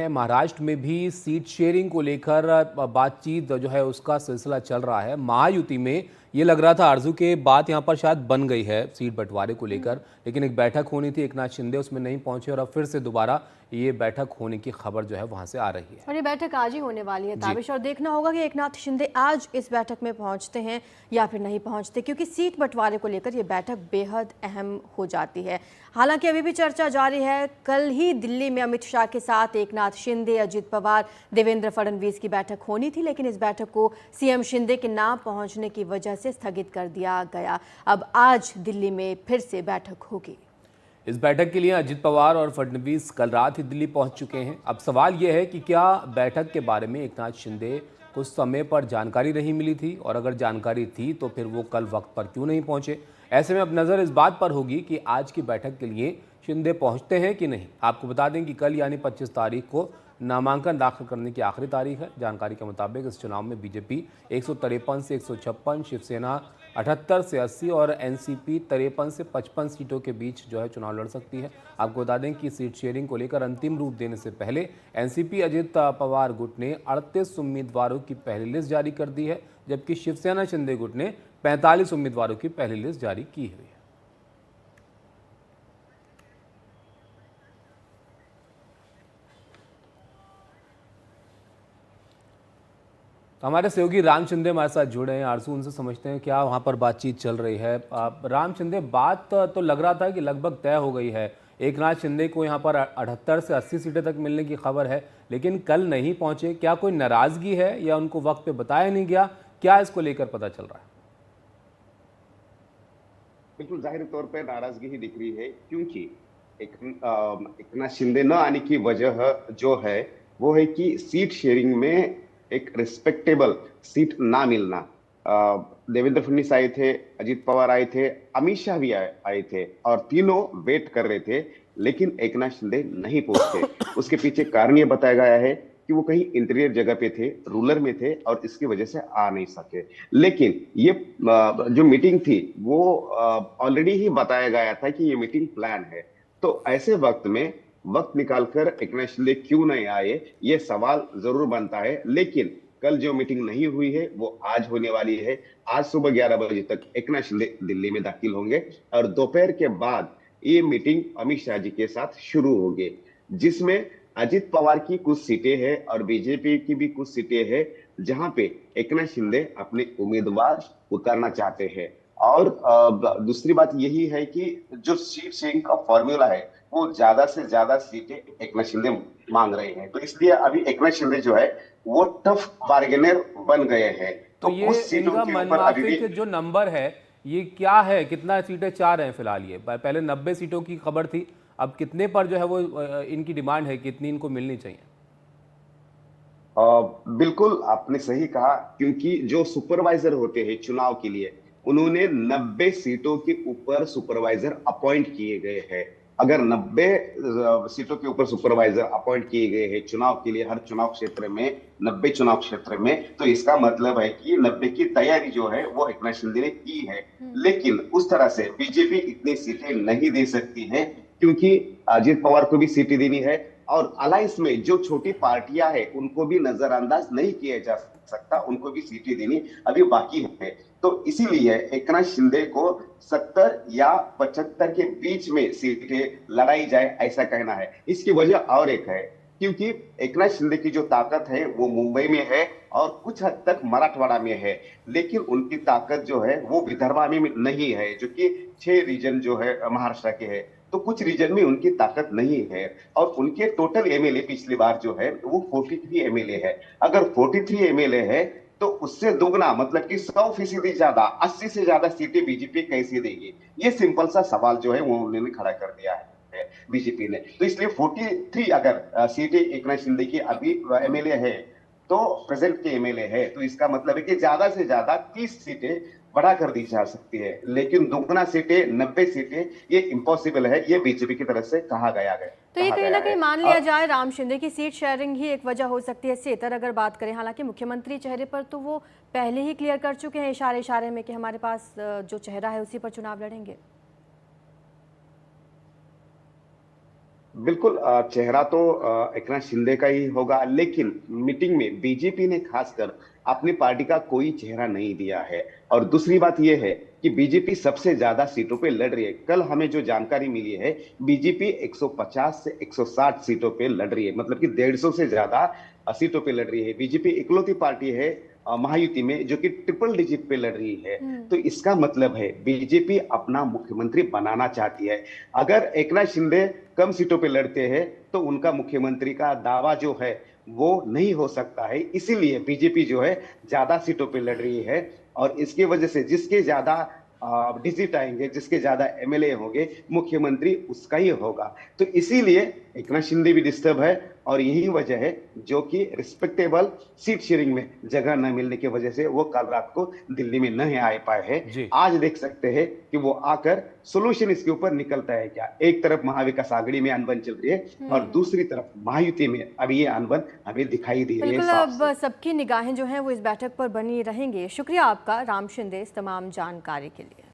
महाराष्ट्र में भी seat sharing को लेकर बातचीत जो है उसका सिलसिला चल रहा है। महायुति में ये लग रहा था आरजू के बात यहाँ पर शायद बन गई है सीट बंटवारे को लेकर, लेकिन एक बैठक होनी थी, एकनाथ शिंदे उसमें नहीं पहुंचे और अब फिर से दोबारा ये बैठक होने की खबर जो है वहां से आ रही है। और ये बैठक आज ही होने वाली है ताबिश, और देखना होगा कि एकनाथ शिंदे आज इस बैठक में पहुंचते हैं या फिर नहीं पहुंचते, क्योंकि सीट बंटवारे को लेकर ये बैठक बेहद अहम हो जाती है। हालांकि अभी भी चर्चा जारी है। कल ही दिल्ली में अमित शाह के साथ एकनाथ शिंदे, अजित पवार, देवेंद्र फडणवीस की बैठक होनी थी, लेकिन इस बैठक को सीएम शिंदे के ना पहुंचने की वजह से स्थगित कर दिया गया। अब आज दिल्ली में फिर से बैठक होगी। इस बैठक के लिए अजित पवार और फडणवीस कल रात ही दिल्ली पहुंच चुके हैं। अब सवाल यह है कि क्या बैठक के बारे में एकनाथ शिंदे को समय पर जानकारी नहीं मिली थी, और अगर जानकारी थी तो फिर वो कल वक्त पर क्यों नहीं पहुंचे। ऐसे में अब नज़र इस बात पर होगी कि आज की बैठक के लिए शिंदे पहुंचते हैं कि नहीं। आपको बता दें कि कल यानी 25 तारीख को नामांकन दाखिल करने की आखिरी तारीख है। जानकारी के मुताबिक इस चुनाव में बीजेपी 153 से 156, शिवसेना 78 से 80 और एनसीपी 53 से 55 सीटों के बीच जो है चुनाव लड़ सकती है। आपको बता दें कि सीट शेयरिंग को लेकर अंतिम रूप देने से पहले एनसीपी अजित पवार गुट ने 38 उम्मीदवारों की पहली लिस्ट जारी कर दी है, जबकि शिवसेना शिंदे गुट ने 45 उम्मीदवारों की पहली लिस्ट जारी की हुई है। तो हमारे सहयोगी राम शिंदे हमारे साथ जुड़े हैं। आरजू, उनसे समझते हैं क्या वहाँ पर बातचीत चल रही है। राम शिंदे, बात तो लग रहा था कि लगभग तय हो गई है। एकनाथ शिंदे को यहाँ पर 78 से 80 सीटें तक मिलने की खबर है, लेकिन कल नहीं पहुंचे। क्या कोई नाराजगी है या उनको वक्त पे बताया नहीं गया? क्या इसको लेकर पता चल रहा है? बिल्कुल जाहिर तौर पर नाराजगी ही दिख रही है, क्योंकि एकनाथ शिंदे न आने की वजह जो है वो है कि सीट शेयरिंग में एक रिस्पेक्टेबल सीट ना मिलना। देवेंद्र फडणवीस आए थे, अजित पवार आए थे, अमित शाह भी आए थे और तीनों वेट कर रहे थे, लेकिन एकनाथ शिंदे नहीं पहुंचे। उसके पीछे कारण ये बताया गया है कि वो कहीं इंटीरियर जगह पे थे, रूरल में थे और इसकी वजह से आ नहीं सके। लेकिन ये जो मीटिंग थी वो ऑलरेडी ही बताया गया था कि ये मीटिंग प्लान है। तो ऐसे वक्त में वक्त निकालकर एकनाथ शिंदे क्यों नहीं आए, ये सवाल जरूर बनता है। लेकिन कल जो मीटिंग नहीं हुई है वो आज होने वाली है। आज सुबह 11 बजे तक एकनाथ शिंदे दिल्ली में दाखिल होंगे और दोपहर के बाद ये मीटिंग अमित शाह जी के साथ शुरू होगी, जिसमें अजित पवार की कुछ सीटें हैं और बीजेपी की भी कुछ सीटें हैं, जहां पे एकनाथ शिंदे अपने उम्मीदवार उतारना चाहते हैं। और दूसरी बात यही है कि जो सीट शेयरिंग का फॉर्मूला है वो ज्यादा से ज्यादा सीटें एकनाथ शिंदे मांग रहे हैं, तो इसलिए अभी एकनाथ शिंदे जो है वो टफ बार्गेनर बन गए हैं। तो ये इनका मनमाफिक जो नंबर है ये क्या है? कितना सीटें चाह रहे हैं फिलहाल? ये पहले 90 सीटों की खबर थी, अब कितने पर जो है वो इनकी डिमांड है, कितनी इनको मिलनी चाहिए? बिल्कुल आपने सही कहा, क्योंकि जो सुपरवाइजर होते हैं चुनाव के लिए उन्होंने 90 सीटों के ऊपर सुपरवाइजर अपॉइंट किए गए हैं। अगर 90 सीटों के ऊपर सुपरवाइजर अपॉइंट किए गए हैं चुनाव के लिए, हर चुनाव क्षेत्र में 90 चुनाव क्षेत्र में, तो इसका मतलब है कि 90 की तैयारी जो है वो एकनाथ शिंदे ने की है। लेकिन उस तरह से बीजेपी इतनी सीटें नहीं दे सकती है, क्योंकि अजित पवार को भी सीटें देनी है और अलायंस में जो छोटी पार्टियां हैं उनको भी नजरअंदाज नहीं किया जा सकता, उनको भी सीटें देनी अभी बाकी है। तो इसीलिए एकनाथ शिंदे को 70 या 75 के बीच में सीटें लड़ाई जाए ऐसा कहना है। इसकी वजह और एक है, क्योंकि एकनाथ शिंदे की जो ताकत है वो मुंबई में है और कुछ हद तक मराठवाड़ा में है, लेकिन उनकी ताकत जो है वो विदर्भा में नहीं है, जो कि 6 रीजन जो है महाराष्ट्र के है। तो कुछ रीजन में उनकी ताकत नहीं है और उनके टोटल एमएलए पिछली बार जो है वो 43 एमएलए है। अगर 43 एमएलए है तो उससे दोगुना, मतलब कि 100% ज्यादा, 80 से ज्यादा सीटें बीजेपी कैसे देगी? ये सिंपल सा सवाल जो है वो उन्होंने खड़ा कर दिया है बीजेपी ने। तो इसलिए 43 अगर सीटें एकनाथ शिंदे की अभी एमएलए है, तो प्रेजेंट के एमएलए है, तो इसका मतलब है कि ज्यादा से ज्यादा 30 सीटें बढ़ा कर दी जा सकती है, लेकिन दुगना सीटें 90 सीटें ये इम्पॉसिबल है, ये बीजेपी की तरफ से कहा गया है। तो ये कहीं ना कहीं मान लिया जाए राम शिंदे की सीट शेयरिंग ही एक वजह हो सकती है। सेतर अगर बात करें, हालांकि मुख्यमंत्री चेहरे पर तो वो पहले ही क्लियर कर चुके हैं इशारे इशारे में कि हमारे पास जो चेहरा है उसी पर चुनाव लड़ेंगे। बिल्कुल जाहिर तौर पे नाराजगी ही दिख रही है, क्योंकि जो सुपरवाइजर होते हैं चुनाव के लिए उन्होंने 90 सीटों के ऊपर सुपरवाइजर अपॉइंट किए गए हैं। अगर 90 सीटों के ऊपर सुपरवाइजर अपॉइंट किए गए हैं तो इसका मतलब है कि 70 या 75 के बीच में सीटें लड़ाई जाए ऐसा कहना है। इसकी वजह और एक है, क्योंकि जो बिल्कुल चेहरा तो एकनाथ शिंदे का ही होगा, लेकिन मीटिंग में बीजेपी ने खासकर अपनी पार्टी का कोई चेहरा नहीं दिया है। और दूसरी बात यह है कि बीजेपी सबसे ज्यादा सीटों पे लड़ रही है। कल हमें जो जानकारी मिली है, बीजेपी 150 से 160 सीटों पे लड़ रही है, मतलब कि 150 से ज्यादा सीटों पे लड़ रही है। बीजेपी इकलौती पार्टी है महायुति में जो कि ट्रिपल डिजिट पे लड़ रही है। तो इसका मतलब है बीजेपी अपना मुख्यमंत्री बनाना चाहती है। अगर एकनाथ शिंदे कम सीटों पे लड़ते हैं तो उनका मुख्यमंत्री का दावा जो है वो नहीं हो सकता है। इसीलिए बीजेपी जो है ज्यादा सीटों पे लड़ रही है, और इसकी वजह से जिसके ज्यादा डिजिट आएंगे, जिसके ज्यादा एमएलए होंगे, मुख्यमंत्री उसका ही होगा। तो इसीलिए एकनाथ शिंदे भी डिस्टर्ब है, और यही वजह है जो कि रिस्पेक्टेबल सीट शेयरिंग में जगह न मिलने की वजह से वो कल रात को दिल्ली में नहीं आ पाए हैं। जी। आज देख सकते हैं कि वो आकर सोल्यूशन इसके ऊपर निकलता है क्या। एक तरफ महाविकास आघाड़ी में अनबन चल रही है और दूसरी तरफ महायुति में अभी ये अनबन हमें दिखाई दे रही है बिल्कुल, साफ अब सबकी निगाहें जो हैं वो इस बैठक पर बनी रहेंगी। शुक्रिया आपका राम शिंदे इस तमाम जानकारी के लिए।